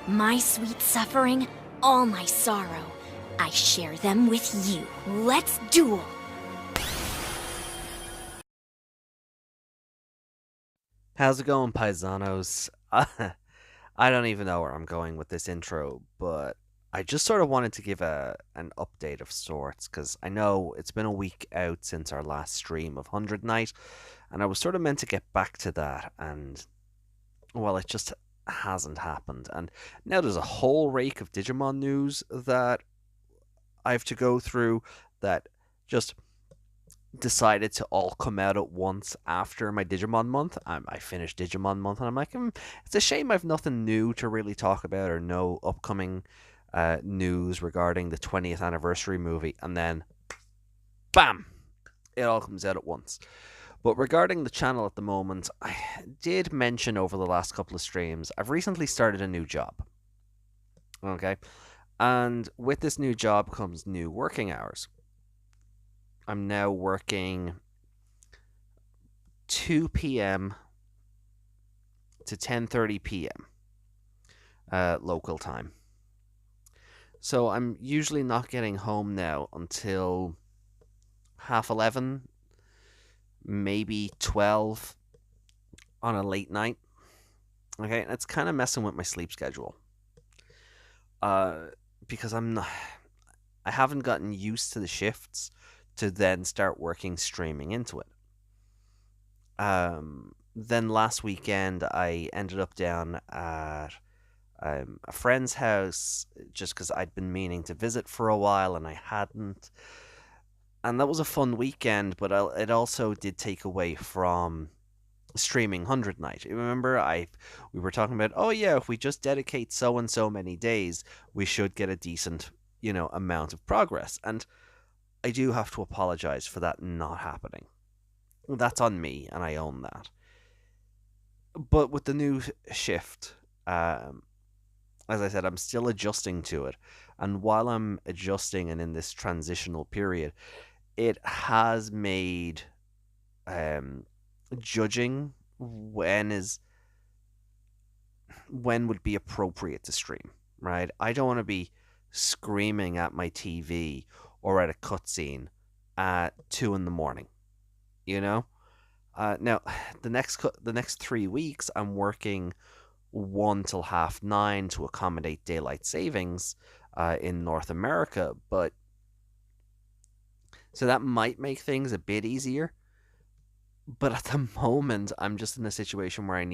My sweet suffering, all my sorrow. I share them with you. Let's duel! How's it going, paisanos? I don't even know where I'm going with this intro, but I just sort of wanted to give an update of sorts because I know it's been a week out since our last stream of 100 Night, and I was sort of meant to get back to that, and well, it just hasn't happened. And now there's a whole rake of Digimon news that I have to go through that just decided to all come out at once after my Digimon month. I finished Digimon month, and I'm like, it's a shame I've nothing new to really talk about or no upcoming news regarding the 20th anniversary movie. And then, bam, it all comes out at once. But regarding the channel at the moment, I did mention over the last couple of streams, I've recently started a new job. Okay. And with this new job comes new working hours. I'm now working 2 p.m. to 10:30 p.m. Local time. So I'm usually not getting home now until half 11, maybe 12 on a late night. Okay, and it's kind of messing with my sleep schedule. Because I haven't gotten used to the shifts to then start working streaming into it. Then last weekend I ended up down at a friend's house just because I'd been meaning to visit for a while and I hadn't. And that was a fun weekend, but it also did take away from streaming 100 Night. Remember, we were talking about, oh yeah, if we just dedicate so and so many days, we should get a decent, amount of progress. And I do have to apologize for that not happening. That's on me, and I own that. But with the new shift, as I said, I'm still adjusting to it. And while I'm adjusting and in this transitional period, it has made judging when would be appropriate to stream, right? I don't want to be screaming at my TV or at a cutscene at 2 in the morning, you know? Now, the next 3 weeks, I'm working 1 till 9:30 to accommodate daylight savings in North America, but so that might make things a bit easier. But at the moment, I'm just in a situation where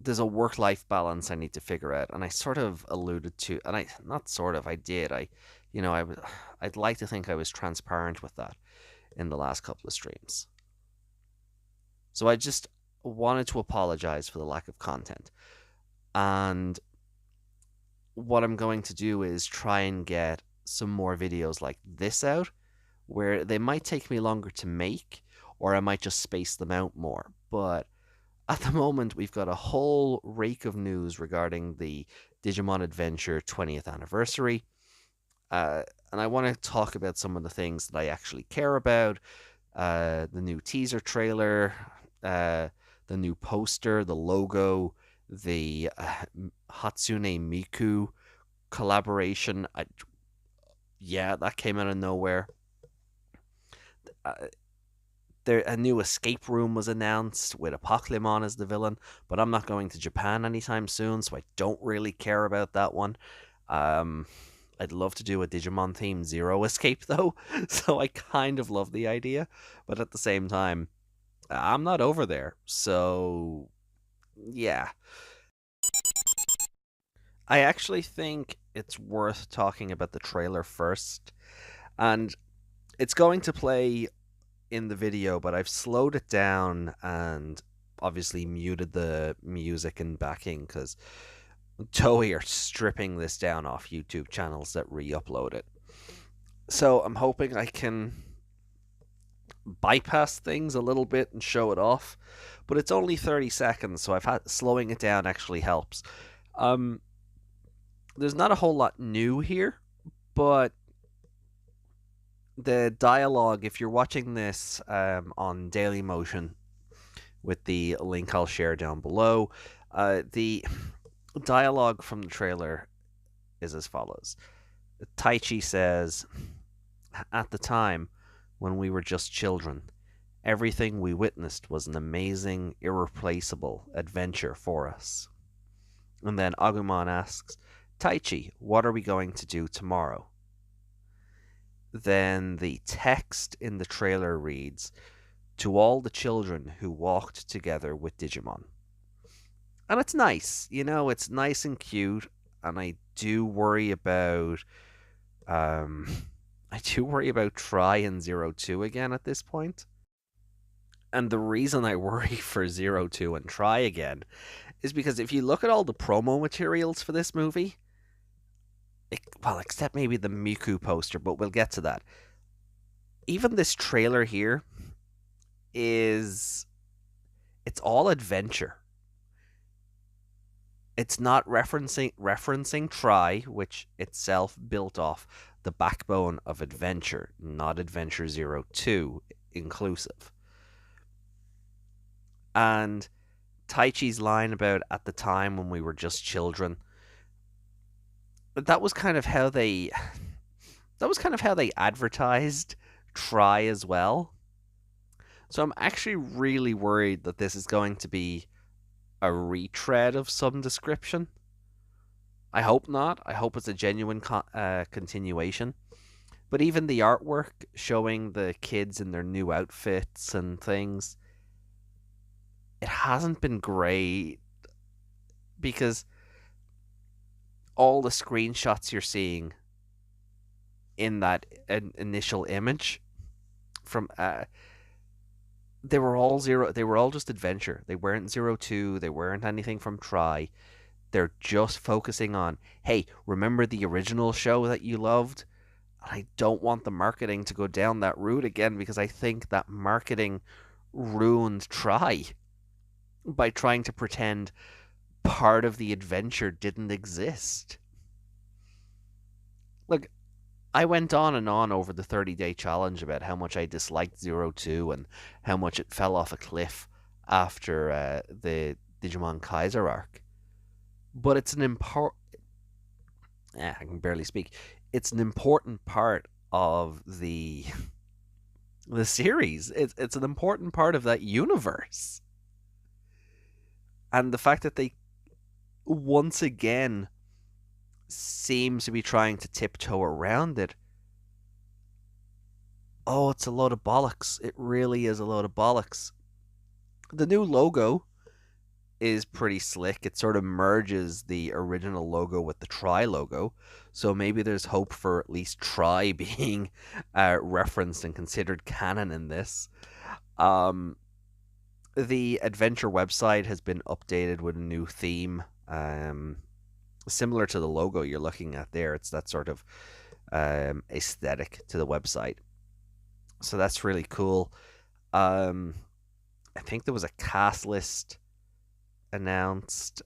there's a work-life balance I need to figure out, and I sort of alluded to, and I did. I'd like to think I was transparent with that in the last couple of streams. So I just wanted to apologize for the lack of content. And what I'm going to do is try and get some more videos like this out, where they might take me longer to make, or I might just space them out more. But at the moment, we've got a whole rake of news regarding the Digimon Adventure 20th anniversary. And I want to talk about some of the things that I actually care about. The new teaser trailer, the new poster, the logo, the Hatsune Miku collaboration. Yeah, that came out of nowhere. A new escape room was announced with Apocalypse as the villain, but I'm not going to Japan anytime soon, so I don't really care about that one. I'd love to do a Digimon themed Zero Escape though, so I kind of love the idea, but at the same time, I'm not over there, so yeah. I actually think it's worth talking about the trailer first, and it's going to play in the video, but I've slowed it down and obviously muted the music and backing because Toei are stripping this down off YouTube channels that re-upload it. So I'm hoping I can bypass things a little bit and show it off, but it's only 30 seconds, so slowing it down actually helps. There's not a whole lot new here, but the dialogue, if you're watching this on Dailymotion with the link I'll share down below, the Dialogue from the trailer is as follows. Taichi says, "At the time, when we were just children, everything we witnessed was an amazing, irreplaceable adventure for us." And then Agumon asks, "Taichi, what are we going to do tomorrow?" Then the text in the trailer reads, "To all the children who walked together with Digimon." And it's nice, it's nice and cute, and I do worry about um I do worry about Try and Zero Two again at this point. And the reason I worry for Zero Two and Try again is because if you look at all the promo materials for this movie, well, except maybe the Miku poster, but we'll get to that. Even this trailer here is it's all adventure. It's not referencing Try, which itself built off the backbone of Adventure, not Adventure Zero Two inclusive. And Taichi's line about "at the time when we were just children," that was kind of how they advertised Try as well. So I'm actually really worried that this is going to be a retread of some description. I hope not. I hope it's a genuine continuation. But even the artwork showing the kids in their new outfits and things, it hasn't been great because all the screenshots you're seeing in that initial image from they were all just adventure. They weren't Zero Two, they weren't anything from Try. They're just focusing on, hey, remember the original show that you loved? And I don't want the marketing to go down that route again because I think that marketing ruined Try by trying to pretend part of the adventure didn't exist. Look, I went on and on over the 30-day challenge about how much I disliked Zero Two and how much it fell off a cliff after the Digimon Kaiser arc. But it's an important. I can barely speak. It's an important part of the series. It's an important part of that universe. And the fact that they once again seems to be trying to tiptoe around it. Oh, it's a load of bollocks. It really is a load of bollocks. The new logo is pretty slick. It sort of merges the original logo with the Try logo. So maybe there's hope for at least Try being referenced and considered canon in this. The adventure website has been updated with a new theme. Similar to the logo you're looking at there. It's that sort of aesthetic to the website. So that's really cool. I think there was a cast list announced.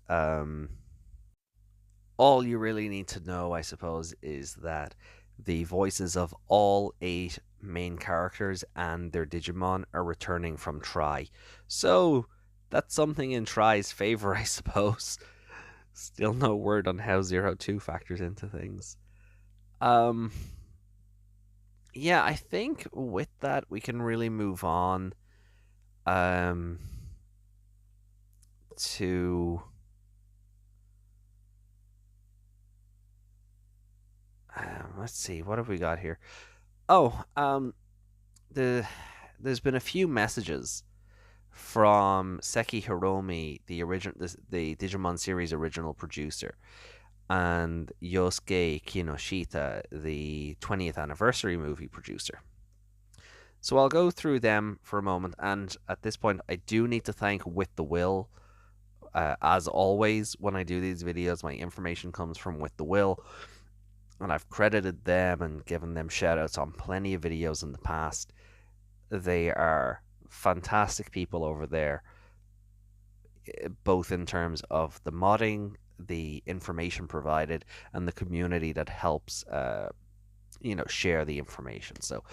All you really need to know, I suppose, is that the voices of all 8 main characters and their Digimon are returning from Try. So that's something in Try's favor, I suppose. Still no word on how Zero Two factors into things. Yeah, I think with that we can really move on to let's see, what have we got here? Oh, there's been a few messages from Seki Hiromi, the Digimon series original producer, and Yosuke Kinoshita, the 20th anniversary movie producer. So I'll go through them for a moment, and at this point, I do need to thank With the Will. As always, when I do these videos, my information comes from With the Will, and I've credited them and given them shoutouts on plenty of videos in the past. They are fantastic people over there, both in terms of the modding, the information provided, and the community that helps share the information. So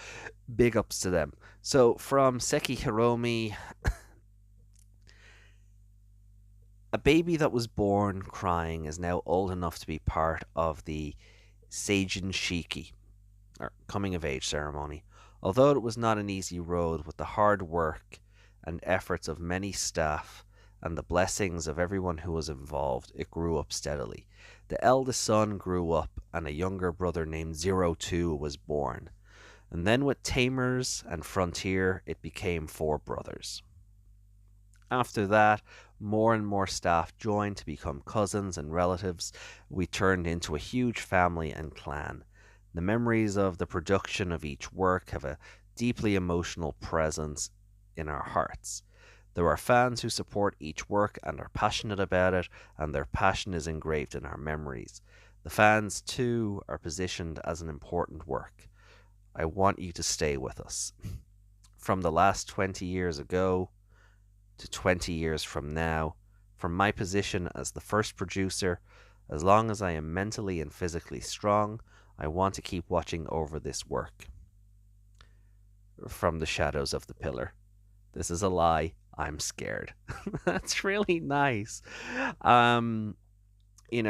big ups to them. So from Seki Hiromi, A baby that was born crying is now old enough to be part of the Seijin Shiki, or coming of age ceremony. Although it was not an easy road, with the hard work and efforts of many staff and the blessings of everyone who was involved, it grew up steadily. The eldest son grew up, and a younger brother named Zero Two was born. And then, with Tamers and Frontier, it became four brothers. After that, more and more staff joined to become cousins and relatives. We turned into a huge family and clan. The memories of the production of each work have a deeply emotional presence in our hearts. There are fans who support each work and are passionate about it, and their passion is engraved in our memories. The fans, too, are positioned as an important work. I want you to stay with us. From the last 20 years ago to 20 years from now, from my position as the first producer, as long as I am mentally and physically strong, I want to keep watching over this work. From the shadows of the pillar. This is a lie. I'm scared. That's really nice. Um,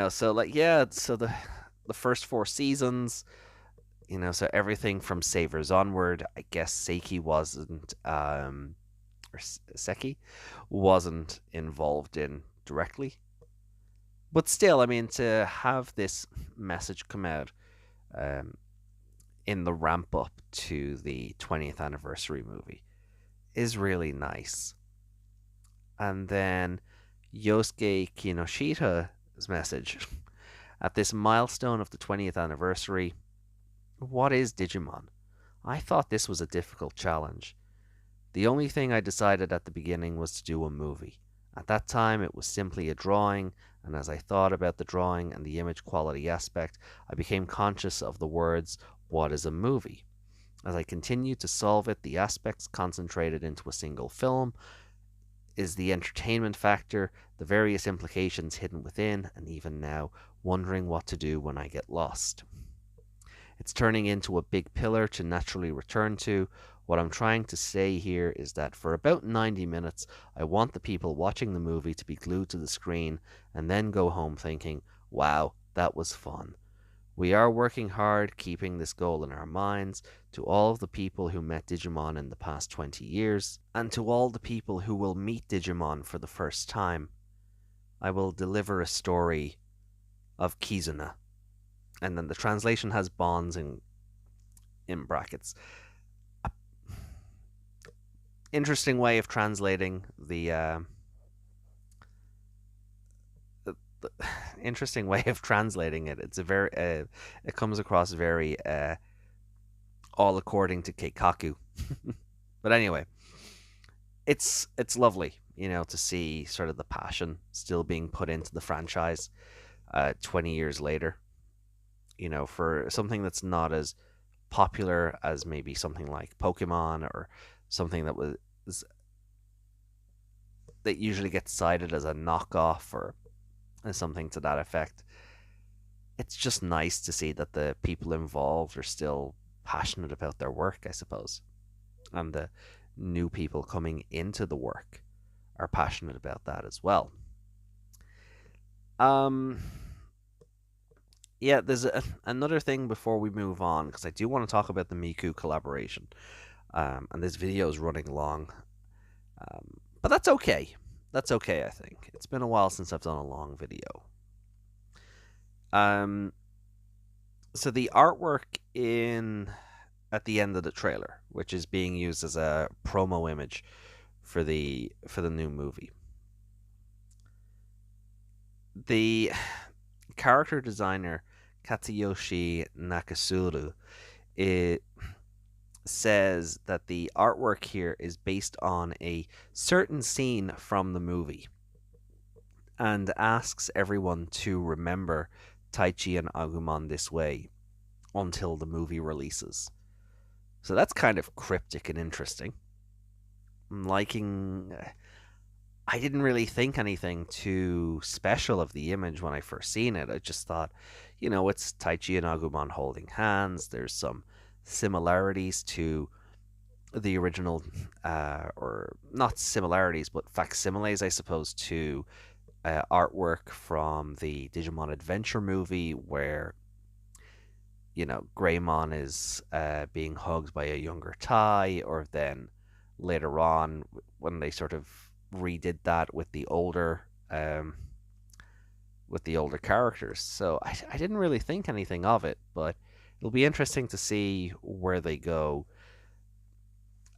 so like yeah, so the first four seasons, so everything from Savers onward, I guess Seiki wasn't or Seki wasn't involved in directly. But still, I mean, to have this message come out um, in the ramp up to the 20th anniversary movie is really nice. And then Yosuke Kinoshita's message at this milestone of the 20th anniversary. What is Digimon? I thought this was a difficult challenge. The only thing I decided at the beginning was to do a movie. At that time, it was simply a drawing, and as I thought about the drawing and the image quality aspect, I became conscious of the words, what is a movie? As I continued to solve it, the aspects concentrated into a single film is the entertainment factor, the various implications hidden within, and even now, wondering what to do when I get lost. It's turning into a big pillar to naturally return to. What I'm trying to say here is that for about 90 minutes, I want the people watching the movie to be glued to the screen and then go home thinking, wow, that was fun. We are working hard, keeping this goal in our minds. To all of the people who met Digimon in the past 20 years, and to all the people who will meet Digimon for the first time, I will deliver a story of Kizuna. And then the translation has bonds in brackets. Interesting way of translating the interesting way of translating it. It's a very it comes across very all according to Keikaku. But anyway, it's lovely, to see sort of the passion still being put into the franchise 20 years later. For something that's not as popular as maybe something like Pokemon or something that usually gets cited as a knockoff or something to that effect. It's just nice to see that the people involved are still passionate about their work, I suppose. And the new people coming into the work are passionate about that as well. Um, yeah, there's another thing before we move on, because I do want to talk about the Miku collaboration. And this video is running long. But that's okay. That's okay, I think. It's been a while since I've done a long video. So the artwork at the end of the trailer, which is being used as a promo image for the new movie. The character designer Katsuyoshi Nakasuru says that the artwork here is based on a certain scene from the movie and asks everyone to remember Taichi and Agumon this way until the movie releases. So that's kind of cryptic and interesting. I'm liking. I didn't really think anything too special of the image when I first seen it. I just thought, it's Taichi and Agumon holding hands. There's some similarities to the original, or not similarities, but facsimiles, I suppose, to artwork from the Digimon Adventure movie where, Greymon is being hugged by a younger Tai, or then later on when they sort of redid that with the older characters. So I didn't really think anything of it, but it'll be interesting to see where they go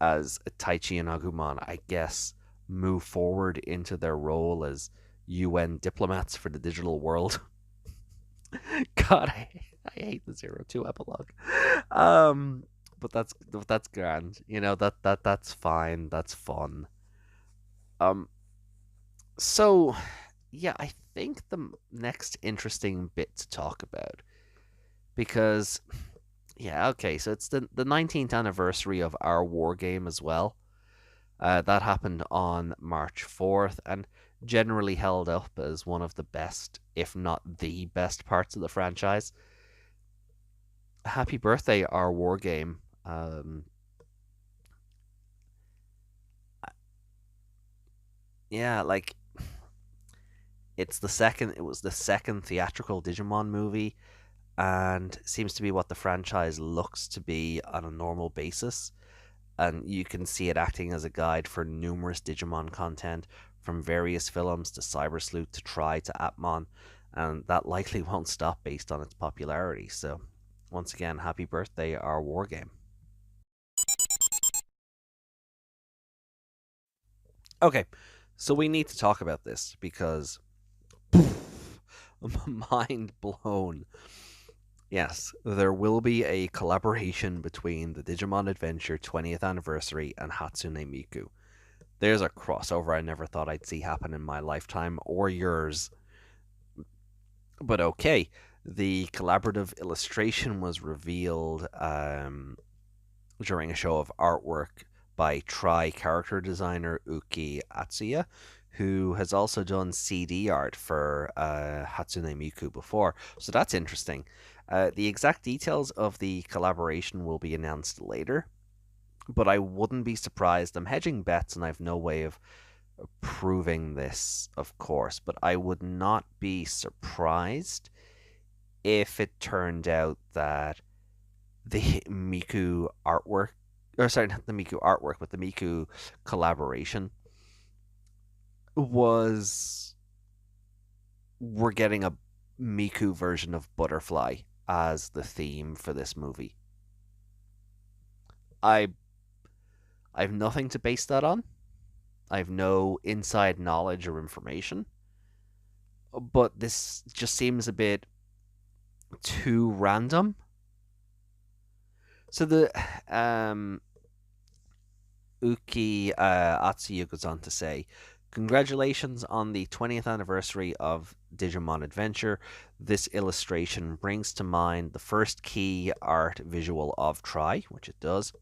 as Taichi and Agumon, I guess, move forward into their role as UN diplomats for the digital world. God, I hate the 02 epilogue. Um, but that's grand. That's fine. That's fun. Um, so yeah, I think the next interesting bit to talk about, because yeah, okay, so it's the 19th anniversary of our war game as well. That happened on March 4th and generally held up as one of the best, if not the best parts of the franchise. Happy birthday, our war game. Yeah, like it was the second theatrical Digimon movie and seems to be what the franchise looks to be on a normal basis. And you can see it acting as a guide for numerous Digimon content, from various films to Cyber Sleuth to Try to Atmon, and that likely won't stop based on its popularity. So, once again, happy birthday, our war game. Okay, so we need to talk about this because mind blown. Yes, there will be a collaboration between the Digimon Adventure 20th anniversary and Hatsune Miku. There's a crossover I never thought I'd see happen in my lifetime or yours. But okay, the collaborative illustration was revealed during a show of artwork by Try character designer Uki Atsuya, who has also done CD art for Hatsune Miku before. So that's interesting. The exact details of the collaboration will be announced later, but I wouldn't be surprised. I'm hedging bets, and I have no way of proving this, of course, but I would not be surprised if it turned out that the Miku artwork, or sorry, not the Miku artwork, but the Miku collaboration was we're getting a Miku version of Butterfly as the theme for this movie. I I have nothing to base that on. I have no inside knowledge or information, but this just seems a bit too random. So the Uki Atsuyu goes on to say, "Congratulations on the 20th anniversary of Digimon Adventure. This illustration brings to mind the first key art visual of Try, which it does,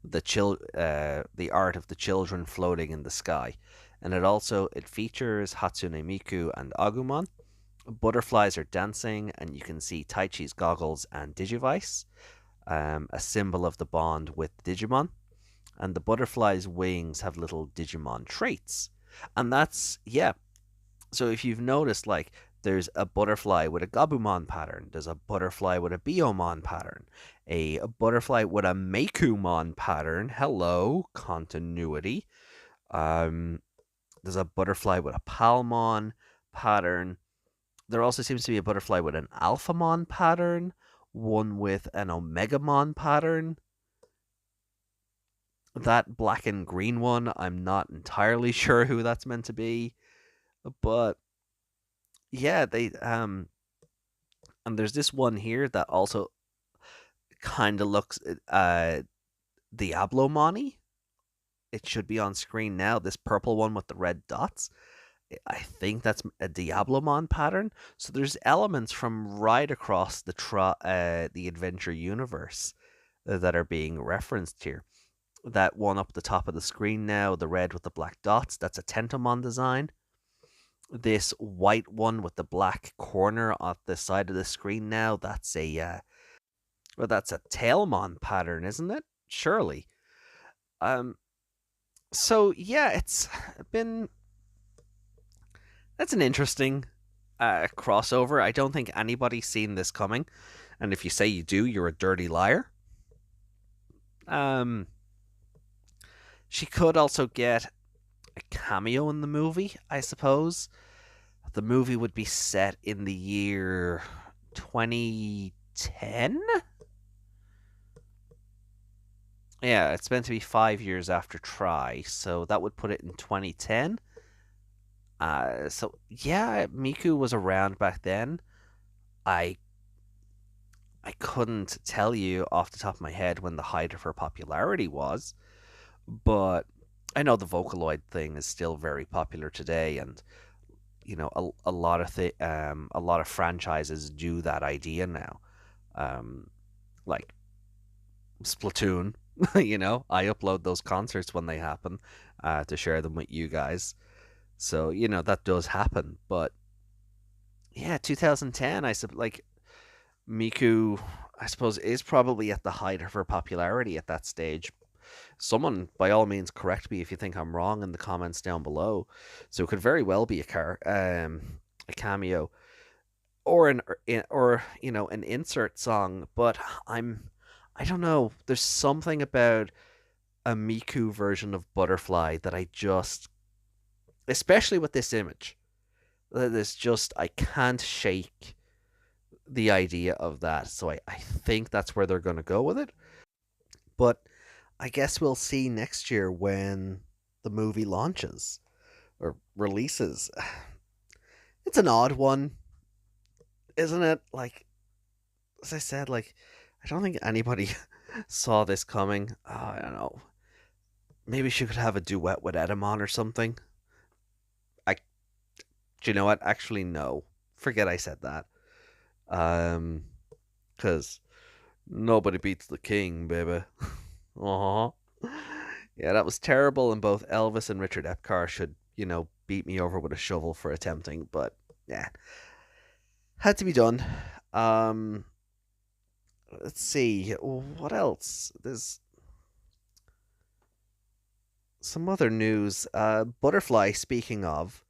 the art of the children floating in the sky, and it features Hatsune Miku and Agumon. Butterflies are dancing, and you can see Taichi's goggles and Digivice, a symbol of the bond with Digimon. And the butterfly's wings have little Digimon traits. And that's, yeah. So if you've noticed, like, there's a butterfly with a Gabumon pattern, there's a butterfly with a Biomon pattern, a butterfly with a Mekumon pattern. Hello, continuity. Um, there's a butterfly with a Palmon pattern. There also seems to be a butterfly with an Alphamon pattern, one with an Omegamon pattern. That black and green one, I'm not entirely sure who that's meant to be, but yeah, they and there's this one here that also kind of looks Diablomon. It should be on screen now. This purple one with the red dots. I think that's a Diablomon pattern. So there's elements from right across the adventure universe that are being referenced here. That one up the top of the screen now, the red with the black dots, that's a Tentomon design. This white one with the black corner at the side of the screen now, that's a Tailmon pattern, isn't it? Surely. Um so yeah, it's been That's an interesting crossover. I don't think anybody's seen this coming, and if you say you do, you're a dirty liar. Um, she could also get a cameo in the movie, I suppose. The movie would be set in the year 2010. Yeah, it's meant to be 5 years after Try, so that would put it in 2010. So yeah, Miku was around back then. I I couldn't tell you off the top of my head when the height of her popularity was, but I know the Vocaloid thing is still very popular today, and a lot of a lot of franchises do that idea now. Um, like Splatoon, I upload those concerts when they happen to share them with you guys. So that does happen, but yeah, 2010. Miku, I suppose, is probably at the height of her popularity at that stage. Someone, by all means, correct me if you think I'm wrong in the comments down below. So it could very well be a cameo, or an insert song. But I don't know. There's something about a Miku version of Butterfly that I just, especially with this image, that is just I can't shake the idea of that. So I think that's where they're going to go with it. But I guess we'll see next year when the movie launches or releases. It's an odd one, isn't it? Like, as I said, like, I don't think anybody saw this coming. I don't know. Maybe she could have a duet with Edamon or something. I, do you know what? Actually, no. Forget I said that. Um, because nobody beats the king, baby. Uh-huh. Yeah, that was terrible, and both Elvis and Richard Epcar should, beat me over with a shovel for attempting, but yeah, had to be done. Um, let's see, what else? There's some other news. Butterfly, speaking of,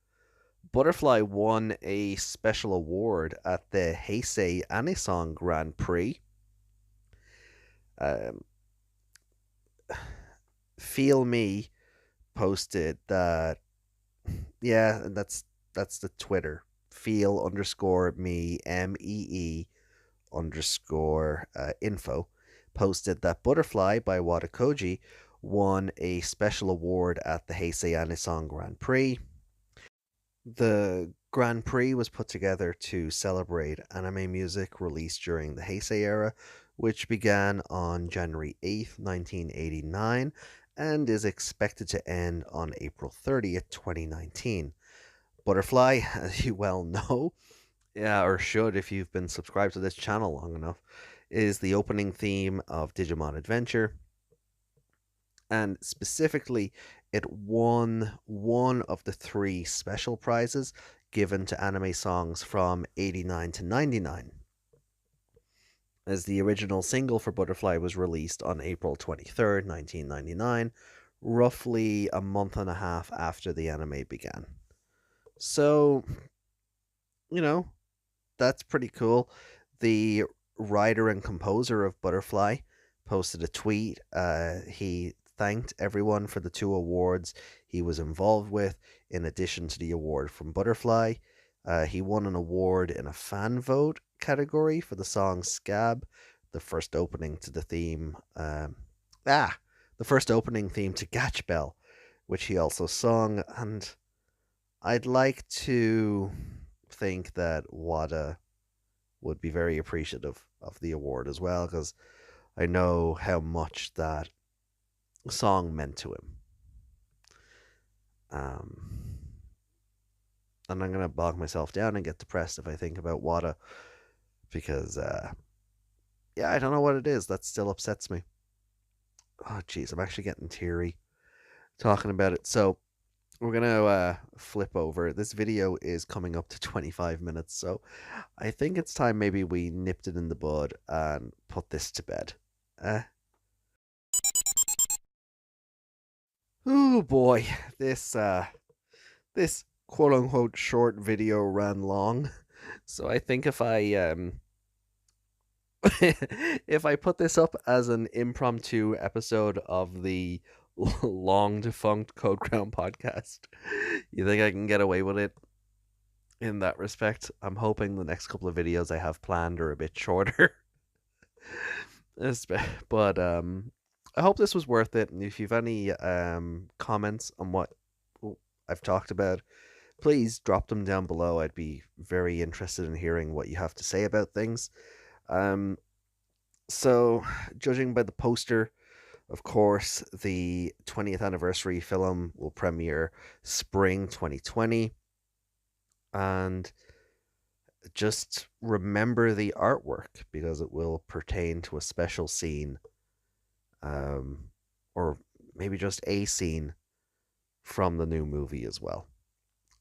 Butterfly won a special award at the Heisei Anisong Grand Prix. Um, Feel Me posted that. Yeah, and that's the Twitter. Feel underscore me underscore info posted that Butterfly by Watakoji won a special award at the Heisei Anisong Grand Prix. The Grand Prix was put together to celebrate anime music released during the Heisei era, which began on January 8th, 1989, and is expected to end on April 30th, 2019. Butterfly, as you well know, yeah, or should if you've been subscribed to this channel long enough, is the opening theme of Digimon Adventure. And specifically, it won one of the three special prizes given to anime songs from 89 to 99, as the original single for Butterfly was released on April 23rd, 1999, roughly a month and a half after the anime began. So, you know, that's pretty cool. The writer and composer of Butterfly posted a tweet. He thanked everyone for the two awards he was involved with, in addition to the award from Butterfly. He won an award in a fan vote category for the song Scab, the first opening to the theme. The first opening theme to Gatch Bell, which he also sung. And I'd like to think that Wada would be very appreciative of the award as well, because I know how much that song meant to him. Um, and I'm gonna bog myself down and get depressed if I think about Wada, because yeah, I don't know what it is that still upsets me. Oh, jeez, I'm actually getting teary talking about it. So we're gonna flip over. This video is coming up to 25 minutes, so I think it's time maybe we nipped it in the bud and put this to bed. Oh boy, this quote unquote short video ran long. So I think if I put this up as an impromptu episode of the long defunct Code Crown podcast, you think I can get away with it in that respect? I'm hoping the next couple of videos I have planned are a bit shorter. But I hope this was worth it. And if you've any comments on what I've talked about, please drop them down below. I'd be very interested in hearing what you have to say about things. Um, so, judging by the poster, of course, the 20th anniversary film will premiere spring 2020. And just remember the artwork because it will pertain to a special scene, or maybe just a scene from the new movie as well.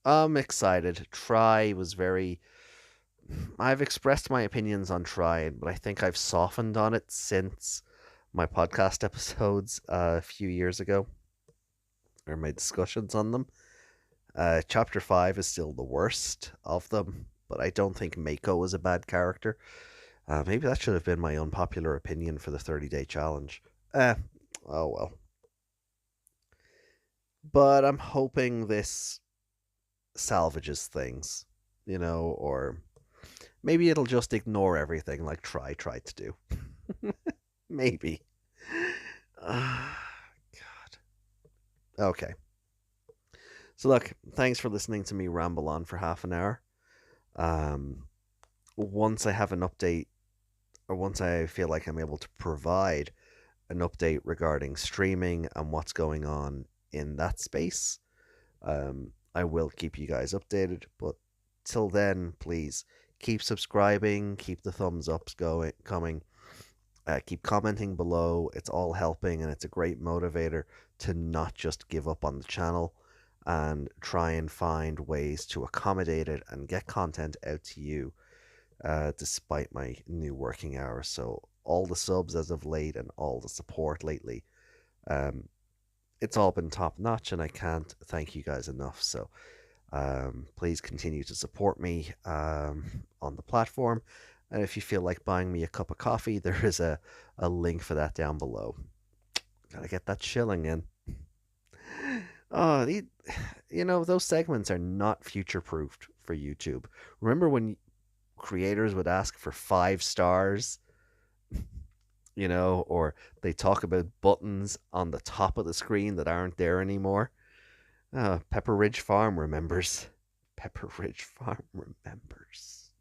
I'm excited. Try was very. I've expressed my opinions on Try, but I think I've softened on it since my podcast episodes a few years ago, or my discussions on them. Chapter 5 is still the worst of them, but I don't think Mako is a bad character. Maybe that should have been my unpopular opinion for the 30-day challenge. Oh well. But I'm hoping this salvages things, or maybe it'll just ignore everything like tried to do. Maybe. God. Okay. So look, thanks for listening to me ramble on for half an hour. Um, Once I have an update, or once I feel like I'm able to provide an update regarding streaming and what's going on in that space, I will keep you guys updated. But till then, please keep subscribing, keep the thumbs ups coming, keep commenting below. It's all helping, and it's a great motivator to not just give up on the channel and try and find ways to accommodate it and get content out to you, despite my new working hours. So all the subs as of late and all the support lately, um, it's all been top notch, and I can't thank you guys enough. So please continue to support me on the platform. And if you feel like buying me a cup of coffee, there is a link for that down below. Gotta get that shilling in. Oh, those segments are not future proofed for YouTube. Remember when creators would ask for 5 stars, or they talk about buttons on the top of the screen that aren't there anymore? Pepper Ridge Farm remembers. Pepper Ridge Farm remembers.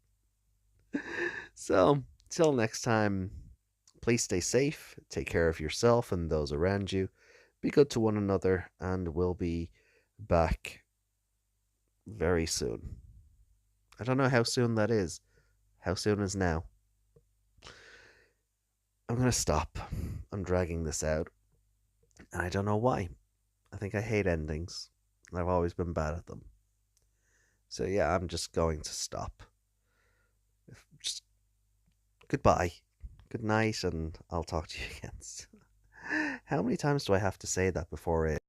So, till next time, please stay safe, take care of yourself and those around you, be good to one another, and we'll be back very soon. I don't know how soon that is. How soon is now? I'm going to stop. I'm dragging this out, and I don't know why. I think I hate endings, and I've always been bad at them. So, yeah, I'm just going to stop. Just goodbye, good night, and I'll talk to you again. How many times do I have to say that before it?